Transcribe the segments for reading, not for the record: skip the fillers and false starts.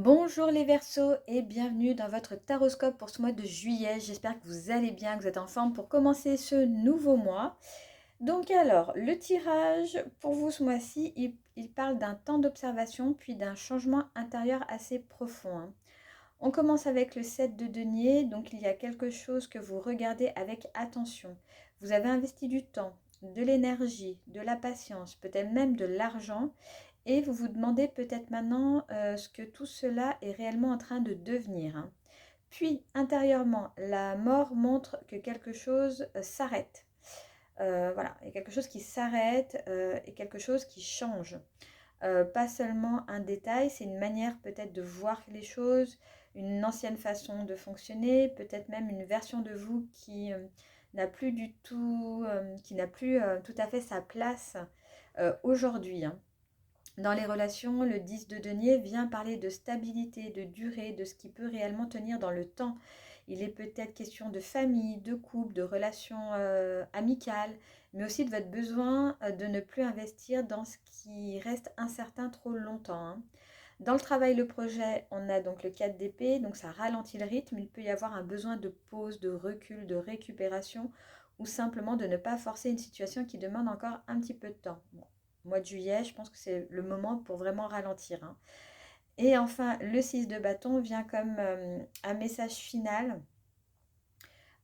Bonjour les Verseaux et bienvenue dans votre taroscope pour ce mois de juillet. J'espère que vous allez bien, que vous êtes en forme pour commencer ce nouveau mois. Donc alors, le tirage pour vous ce mois-ci, il parle d'un temps d'observation puis d'un changement intérieur assez profond, hein. On commence avec le 7 de denier, donc il y a quelque chose que vous regardez avec attention. Vous avez investi du temps, de l'énergie, de la patience, peut-être même de l'argent, et vous vous demandez peut-être maintenant ce que tout cela est réellement en train de devenir, hein. Puis, intérieurement, la mort montre que quelque chose s'arrête. Voilà, il y a quelque chose qui s'arrête et quelque chose qui change. Pas seulement un détail, c'est une manière peut-être de voir les choses, une ancienne façon de fonctionner, peut-être même une version de vous qui n'a plus du tout, qui n'a plus tout à fait sa place aujourd'hui, hein. Dans les relations, le 10 de denier vient parler de stabilité, de durée, de ce qui peut réellement tenir dans le temps. Il est peut-être question de famille, de couple, de relations amicales, mais aussi de votre besoin de ne plus investir dans ce qui reste incertain trop longtemps, hein. Dans le travail, le projet, on a donc le 4 d'épée, donc ça ralentit le rythme. Il peut y avoir un besoin de pause, de recul, de récupération, ou simplement de ne pas forcer une situation qui demande encore un petit peu de temps. Bon, mois de juillet, je pense que c'est le moment pour vraiment ralentir, hein. Et enfin, le 6 de bâton vient comme un message final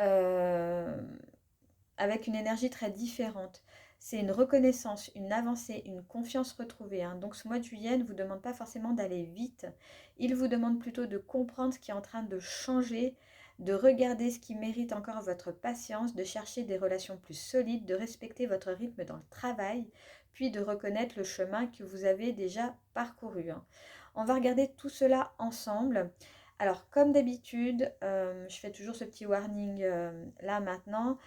euh, avec une énergie très différente. C'est une reconnaissance, une avancée, une confiance retrouvée, hein. Donc ce mois de juillet ne vous demande pas forcément d'aller vite. Il vous demande plutôt de comprendre ce qui est en train de changer, de regarder ce qui mérite encore votre patience, de chercher des relations plus solides, de respecter votre rythme dans le travail, puis de reconnaître le chemin que vous avez déjà parcouru, hein. On va regarder tout cela ensemble. Alors, comme d'habitude, je fais toujours ce petit warning là maintenant.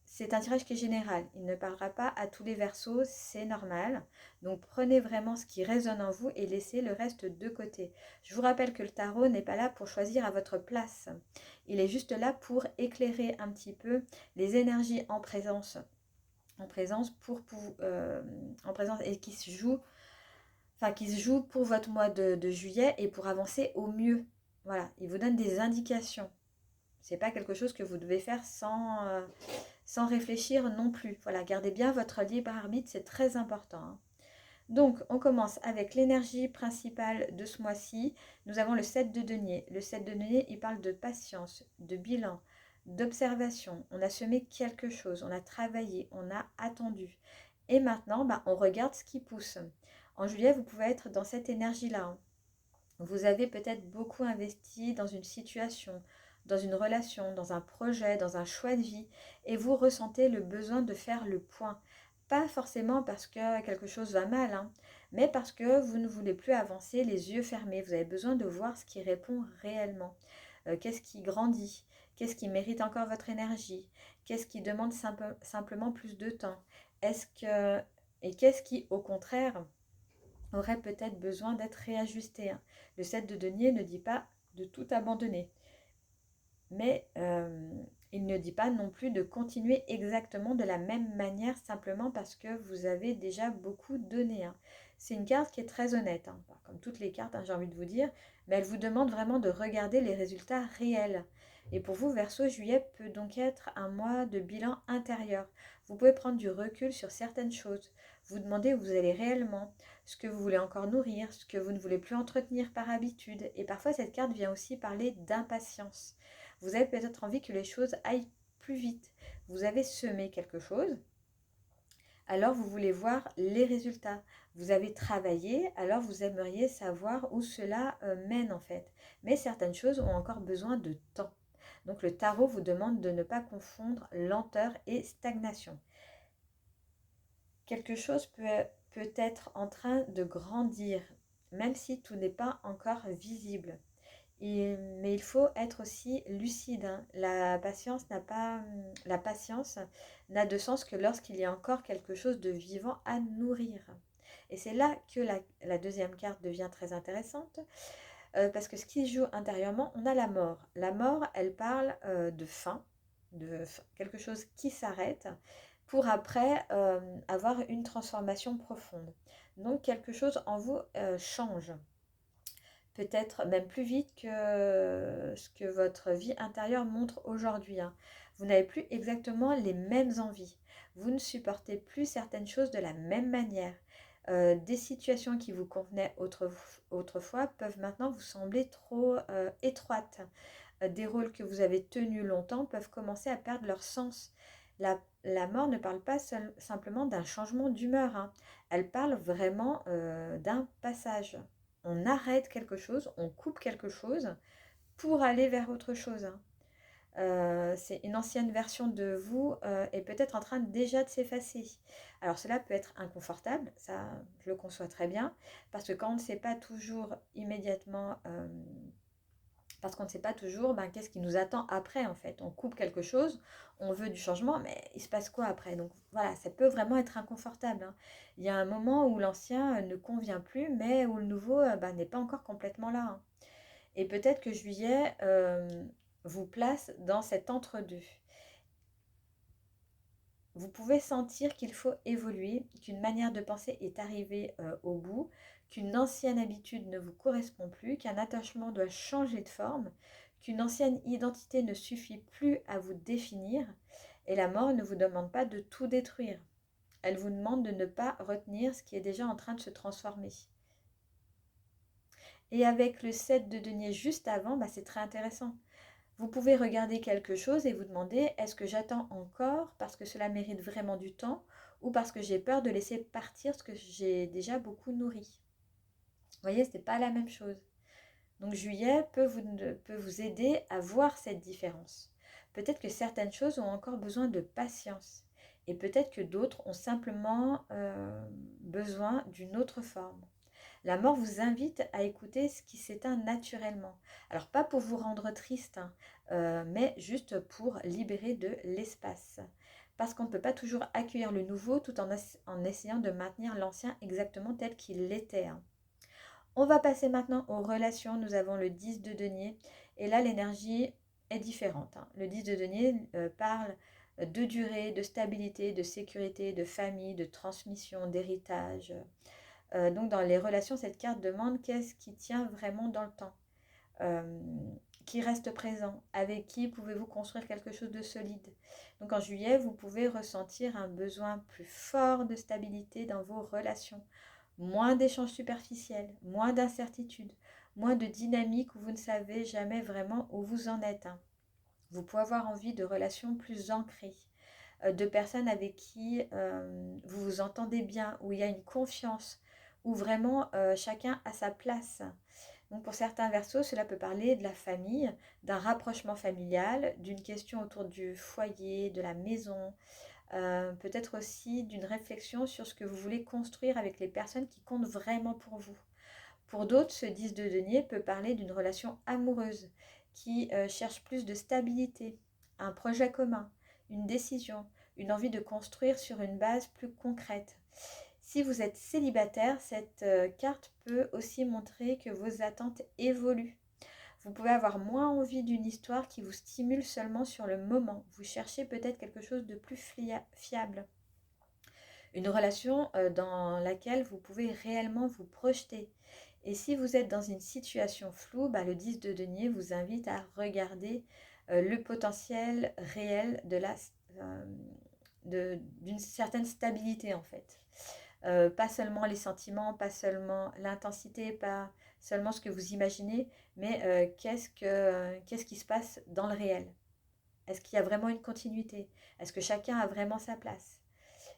C'est un tirage qui est général. Il ne parlera pas à tous les versos, c'est normal. Donc prenez vraiment ce qui résonne en vous et laissez le reste de côté. Je vous rappelle que le tarot n'est pas là pour choisir à votre place. Il est juste là pour éclairer un petit peu les énergies en présence et qui se jouent pour votre mois de juillet et pour avancer au mieux. Voilà, il vous donne des indications. C'est pas quelque chose que vous devez faire sans réfléchir non plus. Voilà, gardez bien votre libre arbitre, c'est très important, hein. Donc, on commence avec l'énergie principale de ce mois-ci. Nous avons le 7 de denier. Le 7 de denier, il parle de patience, de bilan, d'observation. On a semé quelque chose, on a travaillé, on a attendu. Et maintenant, on regarde ce qui pousse. En juillet, vous pouvez être dans cette énergie-là, hein. Vous avez peut-être beaucoup investi dans une situation, dans une relation, dans un projet, dans un choix de vie, et vous ressentez le besoin de faire le point. Pas forcément parce que quelque chose va mal, hein, mais parce que vous ne voulez plus avancer les yeux fermés. Vous avez besoin de voir ce qui répond réellement. Qu'est-ce qui grandit? Qu'est-ce qui mérite encore votre énergie? Qu'est-ce qui demande simplement plus de temps? Est-ce que et qu'est-ce qui, au contraire, aurait peut-être besoin d'être réajusté, hein. Le 7 de denier ne dit pas de tout abandonner, mais il ne dit pas non plus de continuer exactement de la même manière simplement parce que vous avez déjà beaucoup donné, hein. C'est une carte qui est très honnête, hein, comme toutes les cartes, hein, j'ai envie de vous dire, mais elle vous demande vraiment de regarder les résultats réels. Et pour vous, Verseau, juillet peut donc être un mois de bilan intérieur. Vous pouvez prendre du recul sur certaines choses, vous demander où vous allez réellement, ce que vous voulez encore nourrir, ce que vous ne voulez plus entretenir par habitude. Et parfois, cette carte vient aussi parler d'impatience. Vous avez peut-être envie que les choses aillent plus vite. Vous avez semé quelque chose, alors vous voulez voir les résultats. Vous avez travaillé, alors vous aimeriez savoir où cela mène en fait. Mais certaines choses ont encore besoin de temps. Donc le tarot vous demande de ne pas confondre lenteur et stagnation. Quelque chose peut être en train de grandir, même si tout n'est pas encore visible. Mais il faut être aussi lucide, hein. La patience n'a de sens que lorsqu'il y a encore quelque chose de vivant à nourrir. Et c'est là que la deuxième carte devient très intéressante, parce que ce qui se joue intérieurement, on a la mort. La mort, elle parle de fin, quelque chose qui s'arrête pour après avoir une transformation profonde. Donc quelque chose en vous change. peut-être même plus vite que ce que votre vie intérieure montre aujourd'hui, hein. Vous n'avez plus exactement les mêmes envies. Vous ne supportez plus certaines choses de la même manière. Des situations qui vous convenaient autrefois peuvent maintenant vous sembler trop étroites. Des rôles que vous avez tenus longtemps peuvent commencer à perdre leur sens. La mort ne parle pas simplement d'un changement d'humeur, hein. Elle parle vraiment d'un passage. On arrête quelque chose, on coupe quelque chose pour aller vers autre chose, hein. C'est une ancienne version de vous est peut-être en train déjà de s'effacer. Alors cela peut être inconfortable, ça je le conçois très bien, parce que quand on ne sait pas toujours immédiatement parce qu'on ne sait pas toujours qu'est-ce qui nous attend après en fait. On coupe quelque chose, on veut du changement, mais il se passe quoi après? Donc voilà, ça peut vraiment être inconfortable, hein. Il y a un moment où l'ancien ne convient plus, mais où le nouveau n'est pas encore complètement là, hein. Et peut-être que juillet vous place dans cet entre-deux. Vous pouvez sentir qu'il faut évoluer, qu'une manière de penser est arrivée au bout, qu'une ancienne habitude ne vous correspond plus, qu'un attachement doit changer de forme, qu'une ancienne identité ne suffit plus à vous définir. Et la mort ne vous demande pas de tout détruire. Elle vous demande de ne pas retenir ce qui est déjà en train de se transformer. Et avec le 7 de denier juste avant, c'est très intéressant. Vous pouvez regarder quelque chose et vous demander, est-ce que j'attends encore parce que cela mérite vraiment du temps ou parce que j'ai peur de laisser partir ce que j'ai déjà beaucoup nourri? Vous voyez, ce n'est pas la même chose. Donc juillet peut vous aider à voir cette différence. Peut-être que certaines choses ont encore besoin de patience et peut-être que d'autres ont simplement besoin d'une autre forme. La mort vous invite à écouter ce qui s'éteint naturellement. Alors pas pour vous rendre triste, hein, mais juste pour libérer de l'espace. Parce qu'on ne peut pas toujours accueillir le nouveau tout en essayant de maintenir l'ancien exactement tel qu'il l'était, hein. On va passer maintenant aux relations. Nous avons le 10 de denier et là l'énergie est différente, hein. Le 10 de denier parle de durée, de stabilité, de sécurité, de famille, de transmission, d'héritage. Donc dans les relations, cette carte demande qu'est-ce qui tient vraiment dans le temps, euh, qui reste présent, avec qui pouvez-vous construire quelque chose de solide. Donc en juillet, vous pouvez ressentir un besoin plus fort de stabilité dans vos relations, moins d'échanges superficiels, moins d'incertitudes, moins de dynamique où vous ne savez jamais vraiment où vous en êtes, hein. Vous pouvez avoir envie de relations plus ancrées, de personnes avec qui vous vous entendez bien, où il y a une confiance, où vraiment chacun a sa place. Donc pour certains versos, cela peut parler de la famille, d'un rapprochement familial, d'une question autour du foyer, de la maison, peut-être aussi d'une réflexion sur ce que vous voulez construire avec les personnes qui comptent vraiment pour vous. Pour d'autres, ce 10 de denier peut parler d'une relation amoureuse qui cherche plus de stabilité, un projet commun, une décision, une envie de construire sur une base plus concrète. Si vous êtes célibataire, cette carte peut aussi montrer que vos attentes évoluent. Vous pouvez avoir moins envie d'une histoire qui vous stimule seulement sur le moment. Vous cherchez peut-être quelque chose de plus fiable. Une relation dans laquelle vous pouvez réellement vous projeter. Et si vous êtes dans une situation floue, le 10 de denier vous invite à regarder le potentiel réel d'une certaine stabilité en fait. Pas seulement les sentiments, pas seulement l'intensité, pas seulement ce que vous imaginez, mais qu'est-ce qui se passe dans le réel? Est-ce qu'il y a vraiment une continuité? Est-ce que chacun a vraiment sa place?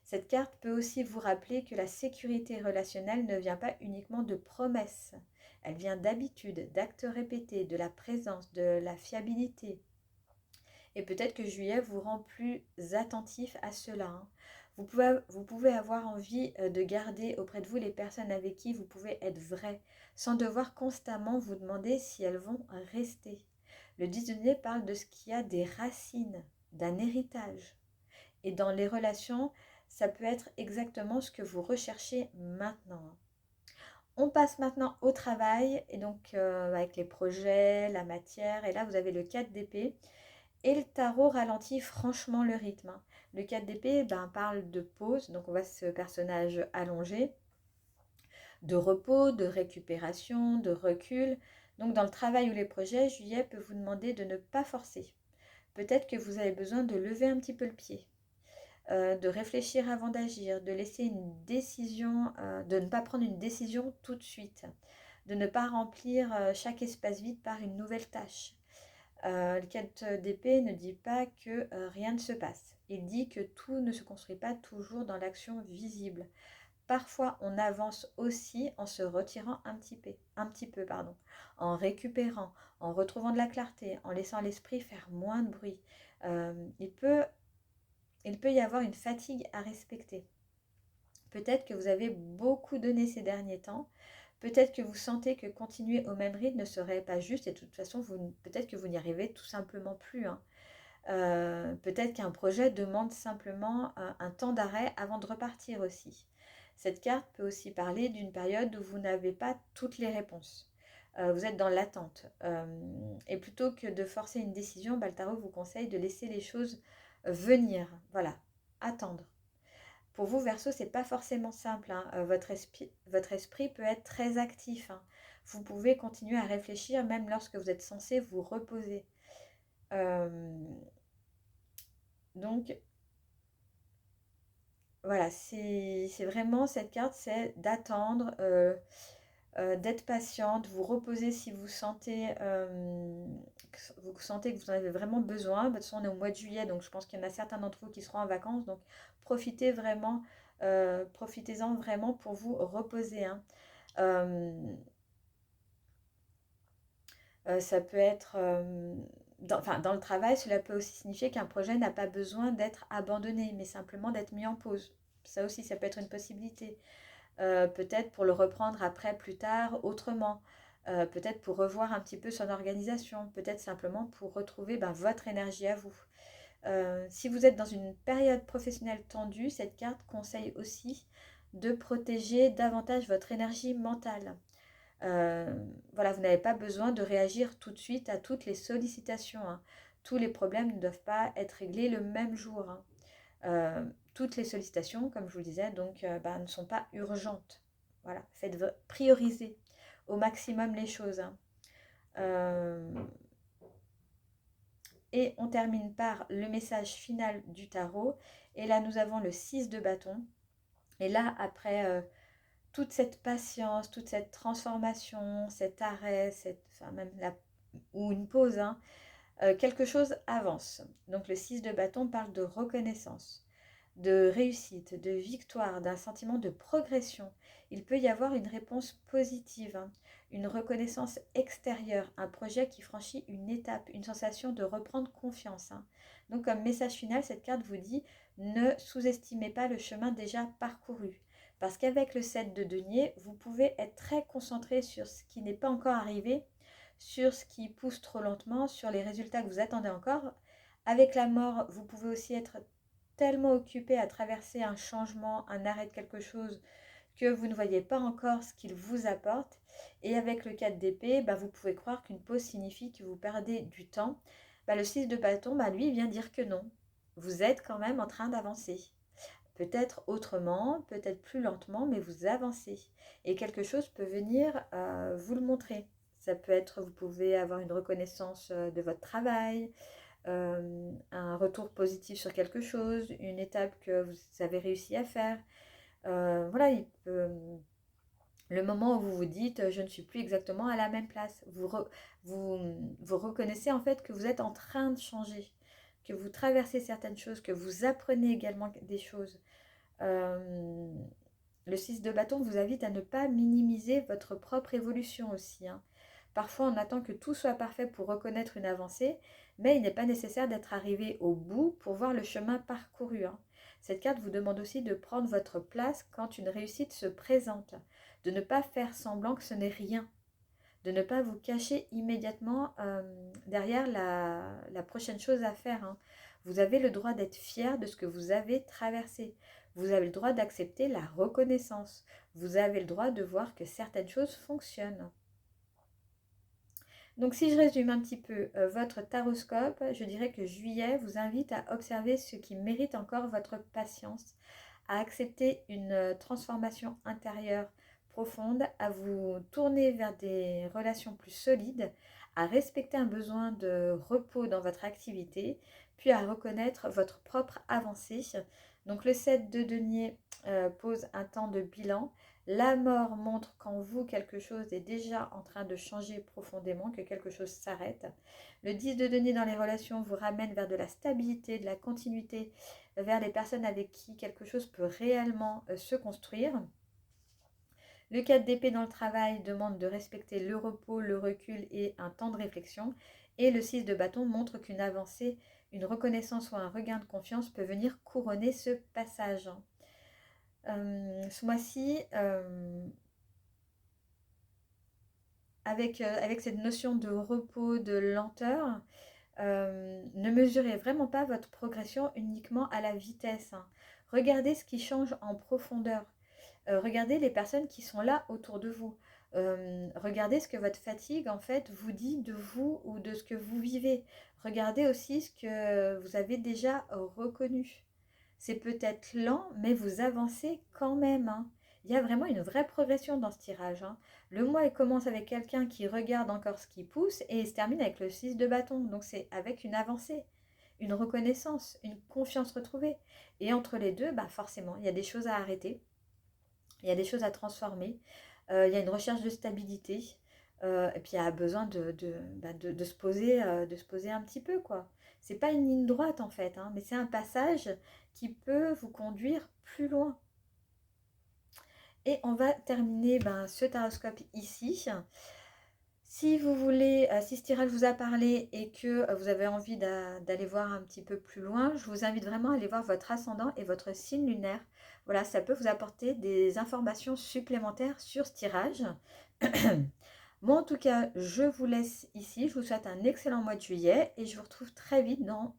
Cette carte peut aussi vous rappeler que la sécurité relationnelle ne vient pas uniquement de promesses. Elle vient d'habitudes, d'actes répétés, de la présence, de la fiabilité. Et peut-être que juillet vous rend plus attentif à cela, hein. Vous pouvez avoir envie de garder auprès de vous les personnes avec qui vous pouvez être vrai, sans devoir constamment vous demander si elles vont rester. Le 10 de denier parle de ce qui a des racines, d'un héritage. Et dans les relations, ça peut être exactement ce que vous recherchez maintenant. On passe maintenant au travail, et donc avec les projets, la matière, et là vous avez le 4 d'épée. Et le tarot ralentit franchement le rythme, hein. Le 4 d'épée parle de pause, donc on voit ce personnage allongé. de repos, de récupération, de recul. Donc dans le travail ou les projets, juillet peut vous demander de ne pas forcer. Peut-être que vous avez besoin de lever un petit peu le pied, de réfléchir avant d'agir, de laisser une décision, de ne pas prendre une décision tout de suite, de ne pas remplir chaque espace vide par une nouvelle tâche. Le 4 d'épée ne dit pas que rien ne se passe. Il dit que tout ne se construit pas toujours dans l'action visible. Parfois, on avance aussi en se retirant un petit peu, en récupérant, en retrouvant de la clarté, en laissant l'esprit faire moins de bruit. Il peut y avoir une fatigue à respecter. Peut-être que vous avez beaucoup donné ces derniers temps. Peut-être que vous sentez que continuer au même rythme ne serait pas juste et de toute façon, peut-être que vous n'y arrivez tout simplement plus, hein. Peut-être qu'un projet demande simplement un temps d'arrêt avant de repartir aussi. Cette carte peut aussi parler d'une période où vous n'avez pas toutes les réponses. Vous êtes dans l'attente. Et plutôt que de forcer une décision, le tarot vous conseille de laisser les choses venir. Voilà, attendre. Pour vous, Verseau, c'est pas forcément simple, hein. Votre esprit peut être très actif, hein. Vous pouvez continuer à réfléchir même lorsque vous êtes censé vous reposer. Donc, voilà, c'est vraiment cette carte, c'est d'attendre, d'être patiente, vous reposer si vous sentez que vous en avez vraiment besoin. De toute façon, on est au mois de juillet, donc je pense qu'il y en a certains d'entre vous qui seront en vacances. Donc, profitez-en vraiment pour vous reposer, hein. Euh, Ça peut être, dans le travail, cela peut aussi signifier qu'un projet n'a pas besoin d'être abandonné, mais simplement d'être mis en pause. Ça aussi, ça peut être une possibilité. Peut-être pour le reprendre après, plus tard, autrement. Peut-être pour revoir un petit peu son organisation. Peut-être simplement pour retrouver votre énergie à vous. Si vous êtes dans une période professionnelle tendue, cette carte conseille aussi de protéger davantage votre énergie mentale. Voilà, vous n'avez pas besoin de réagir tout de suite à toutes les sollicitations, hein. Tous les problèmes ne doivent pas être réglés le même jour, hein. Toutes les sollicitations, comme je vous le disais, donc, ne sont pas urgentes. Voilà, faites prioriser au maximum les choses, hein. Euh, et on termine par le message final du tarot. Et là, nous avons le 6 de bâton. Et là, après toute cette patience, toute cette transformation, cet arrêt, ou une pause, hein, quelque chose avance. Donc le 6 de bâton parle de reconnaissance, de réussite, de victoire, d'un sentiment de progression. Il peut y avoir une réponse positive, hein, une reconnaissance extérieure, un projet qui franchit une étape, une sensation de reprendre confiance, hein. Donc comme message final, cette carte vous dit ne sous-estimez pas le chemin déjà parcouru. Parce qu'avec le 7 de denier, vous pouvez être très concentré sur ce qui n'est pas encore arrivé, sur ce qui pousse trop lentement, sur les résultats que vous attendez encore. Avec la mort, vous pouvez aussi être tellement occupé à traverser un changement, un arrêt de quelque chose, que vous ne voyez pas encore ce qu'il vous apporte. Et avec le 4 d'épée, vous pouvez croire qu'une pause signifie que vous perdez du temps. Le 6 de bâton, lui, vient dire que non. Vous êtes quand même en train d'avancer. Peut-être autrement, peut-être plus lentement, mais vous avancez. Et quelque chose peut venir vous le montrer. Ça peut être, vous pouvez avoir une reconnaissance de votre travail, un retour positif sur quelque chose, une étape que vous avez réussi à faire. Voilà, le moment où vous vous dites je ne suis plus exactement à la même place. Vous reconnaissez en fait que vous êtes en train de changer, que vous traversez certaines choses, que vous apprenez également des choses. Euh, le 6 de bâton vous invite à ne pas minimiser votre propre évolution aussi, hein. Parfois, on attend que tout soit parfait pour reconnaître une avancée, mais il n'est pas nécessaire d'être arrivé au bout pour voir le chemin parcouru, hein. Cette carte vous demande aussi de prendre votre place quand une réussite se présente, de ne pas faire semblant que ce n'est rien, de ne pas vous cacher immédiatement derrière la prochaine chose à faire, hein. Vous avez le droit d'être fier de ce que vous avez traversé. Vous avez le droit d'accepter la reconnaissance. Vous avez le droit de voir que certaines choses fonctionnent. Donc si je résume un petit peu votre taroscope, je dirais que juillet vous invite à observer ce qui mérite encore votre patience, à accepter une transformation intérieure profonde, à vous tourner vers des relations plus solides, à respecter un besoin de repos dans votre activité, puis à reconnaître votre propre avancée. Donc le 7 de denier pose un temps de bilan. La mort montre qu'en vous, quelque chose est déjà en train de changer profondément, que quelque chose s'arrête. Le 10 de denier dans les relations vous ramène vers de la stabilité, de la continuité, vers les personnes avec qui quelque chose peut réellement se construire. Le 4 d'épée dans le travail demande de respecter le repos, le recul et un temps de réflexion. Et le 6 de bâton montre qu'une avancée, une reconnaissance ou un regain de confiance peut venir couronner ce passage. Ce mois-ci, avec cette notion de repos, de lenteur, ne mesurez vraiment pas votre progression uniquement à la vitesse. Regardez ce qui change en profondeur. Regardez les personnes qui sont là autour de vous. Regardez ce que votre fatigue, en fait, vous dit de vous ou de ce que vous vivez. Regardez aussi ce que vous avez déjà reconnu. C'est peut-être lent, mais vous avancez quand même, hein. Il y a vraiment une vraie progression dans ce tirage, hein. Le mois, il commence avec quelqu'un qui regarde encore ce qui pousse et il se termine avec le 6 de bâton. Donc c'est avec une avancée, une reconnaissance, une confiance retrouvée. Et entre les deux, bah forcément, il y a des choses à arrêter, il y a des choses à transformer, il y a une recherche de stabilité, et puis il y a besoin de se poser, un petit peu, quoi. C'est pas une ligne droite en fait, hein, mais c'est un passage qui peut vous conduire plus loin. Et on va terminer ce taroscope ici. Si vous voulez, si ce tirage vous a parlé et que vous avez envie d'aller voir un petit peu plus loin, je vous invite vraiment à aller voir votre ascendant et votre signe lunaire. Voilà, ça peut vous apporter des informations supplémentaires sur ce tirage. Moi, en tout cas, je vous laisse ici. Je vous souhaite un excellent mois de juillet et je vous retrouve très vite dans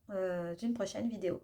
une prochaine vidéo.